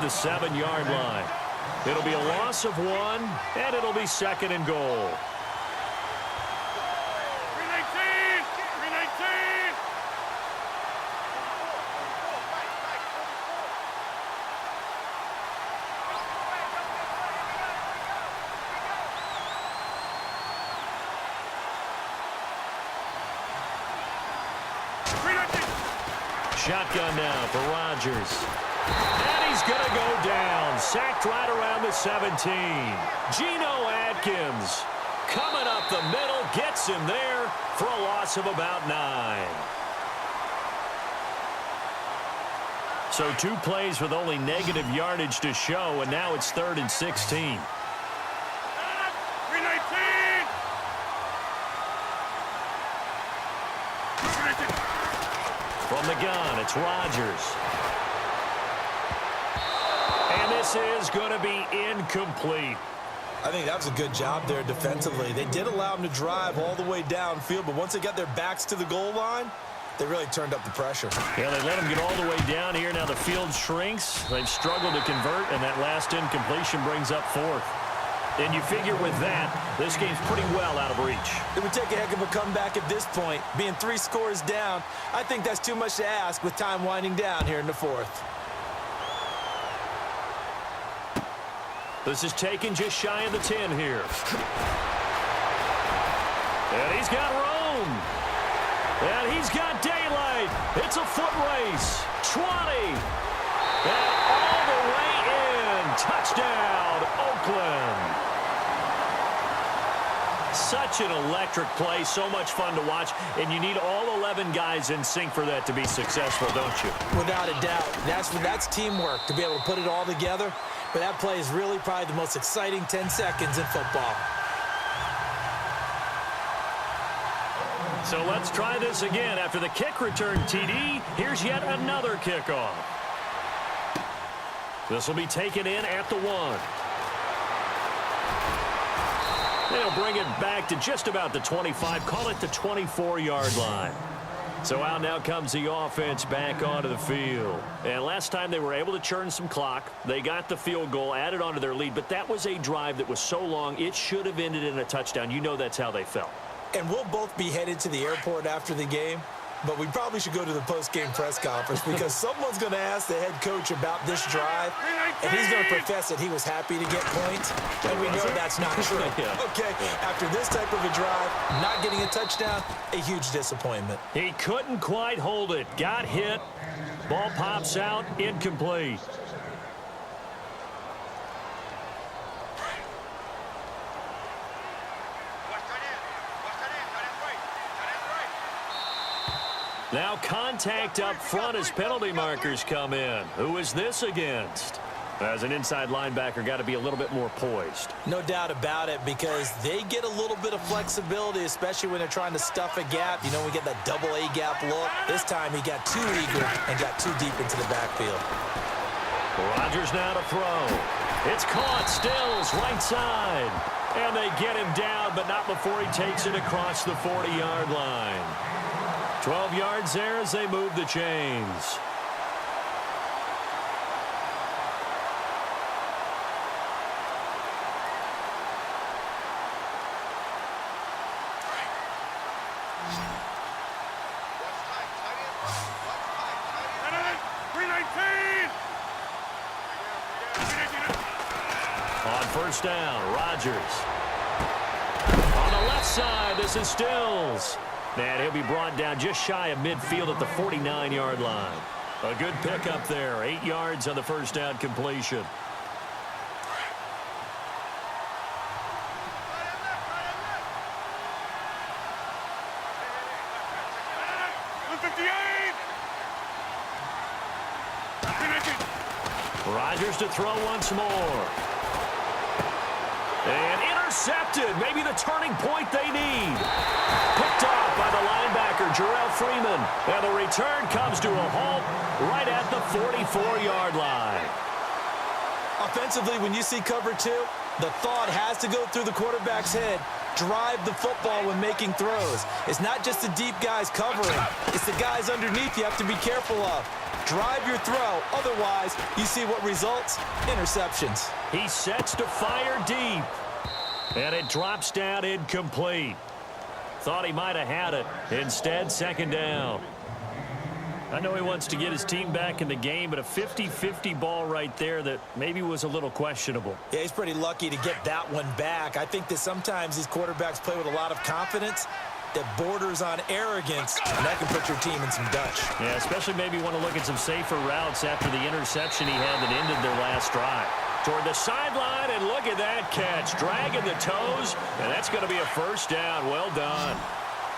the 7-yard line. It'll be a loss of 1, and it'll be second and goal. Shotgun now for Rodgers. And he's going to go down. Sacked right around the 17. Geno Atkins coming up the middle. Gets him there for a loss of about 9. So 2 plays with only negative yardage to show, and now it's 3rd and 16. From the gun, it's Rodgers. And this is going to be incomplete. I think that was a good job there defensively. They did allow them to drive all the way downfield, but once they got their backs to the goal line, they really turned up the pressure. Yeah, they let them get all the way down here. Now the field shrinks. They've struggled to convert, and that last incompletion brings up 4th. And you figure with that, this game's pretty well out of reach. It would take a heck of a comeback at this point. Being 3 scores down, I think that's too much to ask with time winding down here in the 4th. This is taken just shy of the 10 here. And he's got room. And he's got daylight. It's a foot race. 20. And all the way in. Touchdown, Oakland. Such an electric play, so much fun to watch, and you need all 11 guys in sync for that to be successful, don't you? Without a doubt. That's teamwork, to be able to put it all together. But that play is really probably the most exciting 10 seconds in football. So let's try this again. After the kick return TD, here's yet another kickoff. This will be taken in at the 1. They'll bring it back to just about the 25. Call it the 24-yard line. So out now comes the offense back onto the field. And last time they were able to churn some clock. They got the field goal, added onto their lead. But that was a drive that was so long, it should have ended in a touchdown. You know that's how they felt. And we'll both be headed to the airport after the game. But we probably should go to the post-game press conference because someone's going to ask the head coach about this drive, and he's going to profess that he was happy to get points, and we know that's not true. Okay, after this type of a drive, not getting a touchdown, a huge disappointment. He couldn't quite hold it. Got hit. Ball pops out. Incomplete. Now contact up front as penalty markers come in. Who is this against? As an inside linebacker, got to be a little bit more poised. No doubt about it, because they get a little bit of flexibility, especially when they're trying to stuff a gap. You know, we get that double A gap look. This time he got too eager and got too deep into the backfield. Rodgers now to throw. It's caught. Stills right side. And they get him down, but not before he takes it across the 40-yard line. 12 yards there as they move the chains. On first down, Rodgers. On the left side, this is Stills. And he'll be brought down just shy of midfield at the 49-yard line. A good pickup there. 8 yards on the first down completion. Rodgers to throw once more. And intercepted. Maybe the turning point they need. Picked off by the linebacker, Jarrell Freeman. And the return comes to a halt right at the 44-yard line. Offensively, when you see cover 2, the thought has to go through the quarterback's head. drive the football when making throws. It's not just the deep guys covering. It's the guys underneath you have to be careful of. Drive your throw. Otherwise, you see what results? Interceptions. He sets to fire deep. And it drops down incomplete. Thought he might have had it. Instead, second down. I know he wants to get his team back in the game, but a 50-50 ball right there that maybe was a little questionable. Yeah, he's pretty lucky to get that one back. I think that sometimes these quarterbacks play with a lot of confidence that borders on arrogance, and that can put your team in some Dutch. Yeah, especially maybe want to look at some safer routes after the interception he had that ended their last drive. Toward the sideline, and look at that catch. Dragging the toes, and that's going to be a first down. Well done.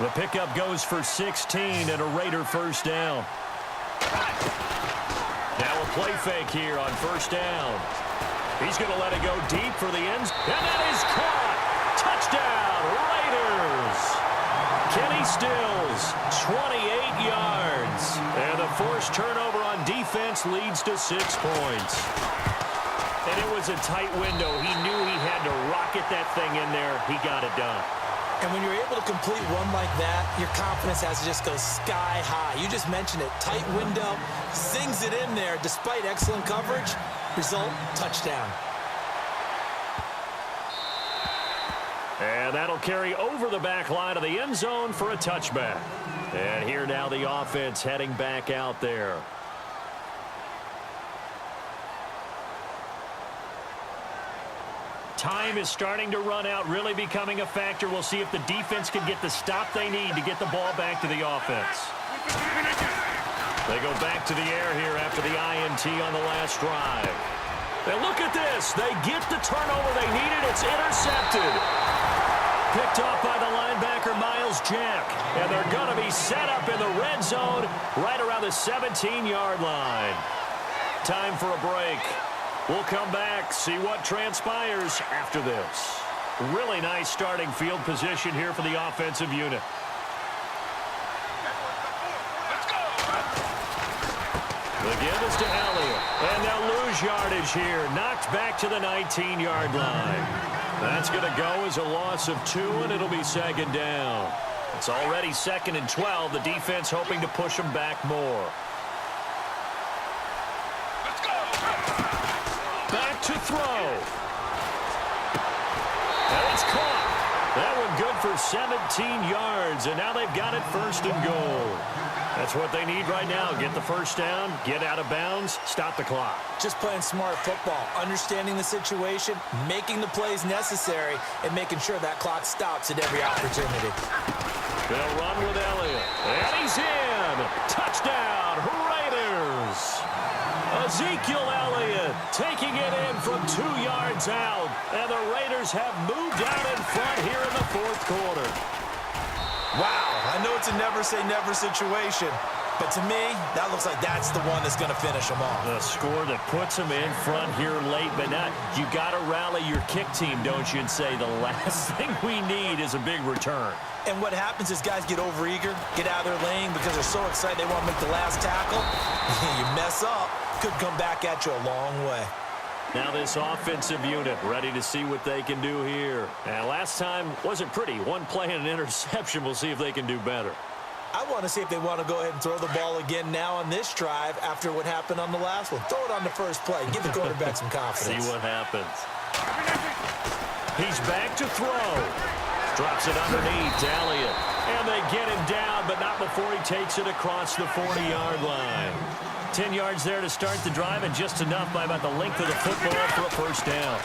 The pickup goes for 16 and a Raider first down. Now a play fake here on first down. He's going to let it go deep for the end. And that is caught. Touchdown, Raiders. Kenny Stills, 28 yards. And the forced turnover on defense leads to 6 points. And it was a tight window. He knew he had to rocket that thing in there. He got it done. And when you're able to complete one like that, your confidence has to just go sky high. You just mentioned it. Tight window, zings it in there despite excellent coverage. Result, touchdown. And that'll carry over the back line of the end zone for a touchback. And here now the offense heading back out there. Time is starting to run out, really becoming a factor. We'll see if the defense can get the stop they need to get the ball back to the offense. They go back to the air here after the INT on the last drive. And look at this. They get the turnover they needed. It's intercepted. Picked off by the linebacker, Miles Jack. And they're going to be set up in the red zone right around the 17-yard line. Time for a break. We'll come back, see what transpires after this. Really nice starting field position here for the offensive unit. The give is to Elliott. And they'll lose yardage here. Knocked back to the 19-yard line. That's going to go as a loss of 2, and it'll be second down. It's already 2nd and 12. The defense hoping to push them back more. Back to throw. And it's caught. That one good for 17 yards, and now they've got it 1st and goal. That's what they need right now. Get the first down, get out of bounds, stop the clock. Just playing smart football, understanding the situation, making the plays necessary, and making sure that clock stops at every opportunity. They'll run with Elliott. And he's in. Touchdown, Raiders. Ezekiel Elliott taking it in from 2 yards out. And the Raiders have moved out in front here in the 4th quarter. Wow, I know it's a never-say-never situation, but to me, that looks like that's the one that's going to finish them off. The score that puts them in front here late, but not. You got to rally your kick team, don't you, and say the last thing we need is a big return. And what happens is guys get overeager, get out of their lane because they're so excited they want to make the last tackle. You mess up, could come back at you a long way. Now this offensive unit ready to see what they can do here. And last time wasn't pretty. One play and an interception. We'll see if they can do better. I want to see if they want to go ahead and throw the ball again now on this drive after what happened on the last one. Throw it on the first play. Give the quarterback some confidence. See what happens. He's back to throw. Drops it underneath to Elliott. And they get him down, but not before he takes it across the 40-yard line. 10 yards there to start the drive, and just enough by about the length of the football for a first down.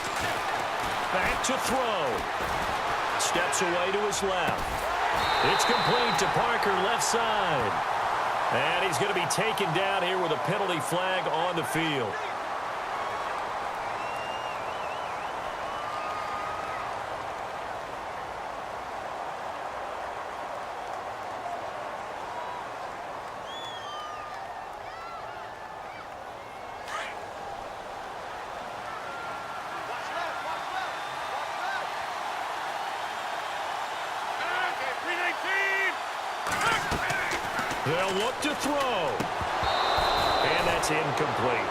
Back to throw. Steps away to his left. It's complete to Parker, left side. And he's going to be taken down here with a penalty flag on the field. They'll look to throw. And that's incomplete.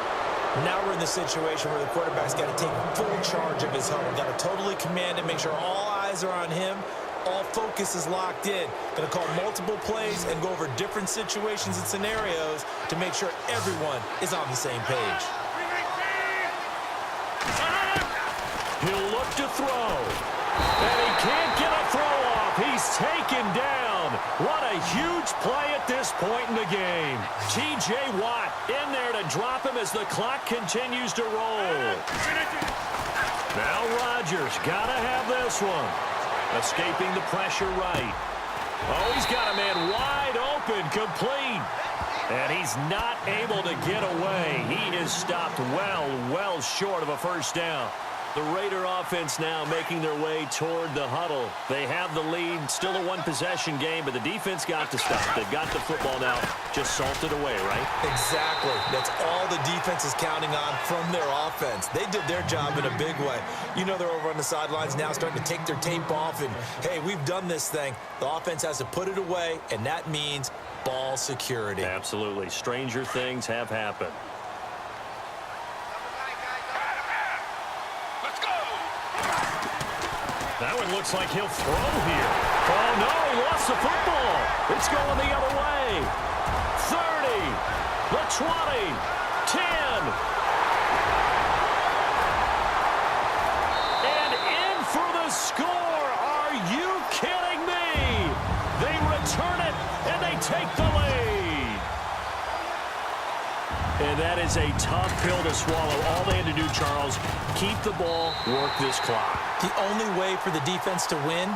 Now we're in the situation where the quarterback's got to take full charge of his huddle. Got to totally command it, make sure all eyes are on him. All focus is locked in. Going to call multiple plays and go over different situations and scenarios to make sure everyone is on the same page. He'll look to throw. And he can't get a throw off. He's taken down. What a huge play at this point in the game. T.J. Watt in there to drop him as the clock continues to roll. Now Rodgers got to have this one. Escaping the pressure right. Oh, he's got a man wide open, complete. And he's not able to get away. He is stopped well short of a first down. The Raider offense now making their way toward the huddle. They have the lead, still a one-possession game, but the defense got to stop. They've got the football now, just salted away, right? Exactly. That's all the defense is counting on from their offense. They did their job in a big way. You know they're over on the sidelines now starting to take their tape off, and, hey, we've done this thing. The offense has to put it away, and that means ball security. Absolutely. Stranger things have happened. That one looks like he'll throw here. Oh, no, he lost the football. It's going the other way. 30, the 20, 10. And in for the score. Are you kidding me? They return it, and they take the lead. And that is a tough pill to swallow. All they had to do, Charles, keep the ball, work this clock. The only way for the defense to win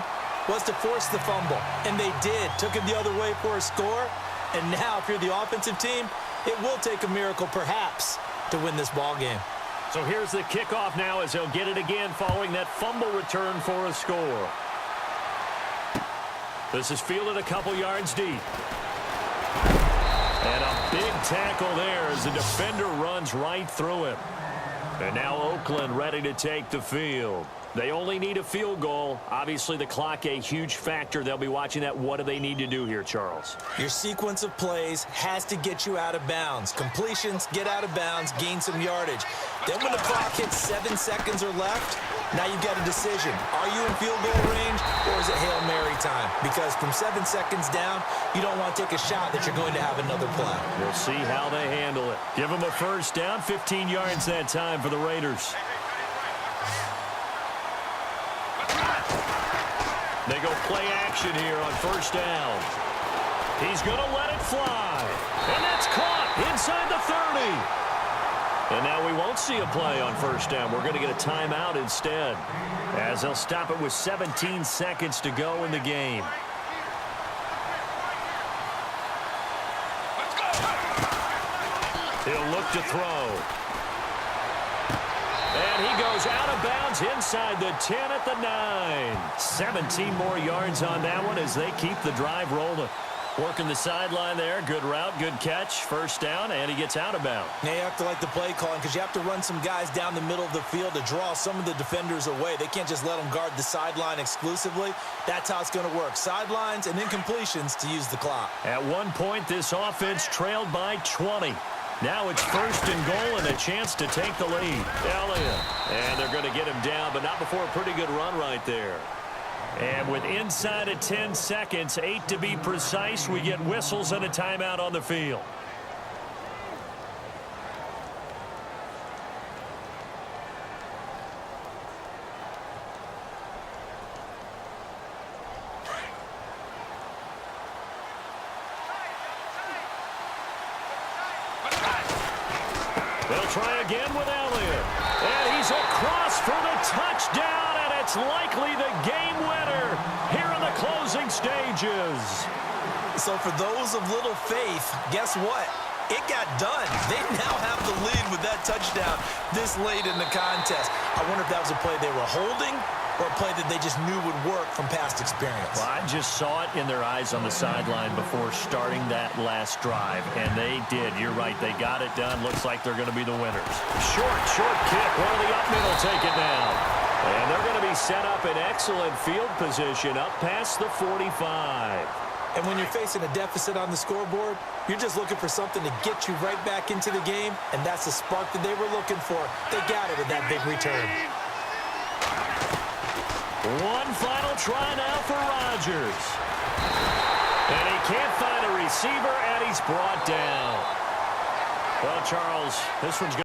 was to force the fumble. And they did. Took it the other way for a score. And now, if you're the offensive team, it will take a miracle, perhaps, to win this ball game. So here's the kickoff now as they'll get it again following that fumble return for a score. This is fielded a couple yards deep. And a big tackle there as the defender runs right through him. And now Oakland ready to take the field. They only need a field goal. Obviously, the clock a huge factor. They'll be watching that. What do they need to do here, Charles? Your sequence of plays has to get you out of bounds. Completions, get out of bounds, gain some yardage. Then when the clock hits 7 seconds or left, now you've got a decision. Are you in field goal range or is it Hail Mary time? Because from 7 seconds down, you don't want to take a shot that you're going to have another play. We'll see how they handle it. Give them a first down, 15 yards that time for the Raiders. They go play action here on first down. He's going to let it fly. And that's caught inside the 30. And now we won't see a play on first down. We're going to get a timeout instead, as they'll stop it with 17 seconds to go in the game. He'll look to throw. And he goes out of bounds inside the 10 at the 9. 17 more yards on that one as they keep the drive rolling. Working the sideline there. Good route, good catch. First down, and he gets out of bounds. Now you have to like the play calling because you have to run some guys down the middle of the field to draw some of the defenders away. They can't just let them guard the sideline exclusively. That's how it's going to work. Sidelines and incompletions to use the clock. At one point, this offense trailed by 20. Now it's first and goal and a chance to take the lead. Elliott. And they're going to get him down, but not before a pretty good run right there. And with inside of 10 seconds, 8 to be precise, we get whistles and a timeout on the field. They'll try again with Elliott. And he's across for the touchdown, and it's likely the game winner here in the closing stages. So for those of little faith, guess what? It got done. They now have the lead with that touchdown this late in the contest. I wonder if that was a play they were holding or a play that they just knew would work from past experience. Well, I just saw it in their eyes on the sideline before starting that last drive, and they did. You're right. They got it done. Looks like they're going to be the winners. Short kick. One of the up middle take it now. And they're going to be set up in excellent field position up past the 45. And when you're facing a deficit on the scoreboard, you're just looking for something to get you right back into the game, and that's the spark that they were looking for. They got it with that big return. One final try now for Rodgers. And he can't find a receiver, and he's brought down. Well, Charles, this one's good.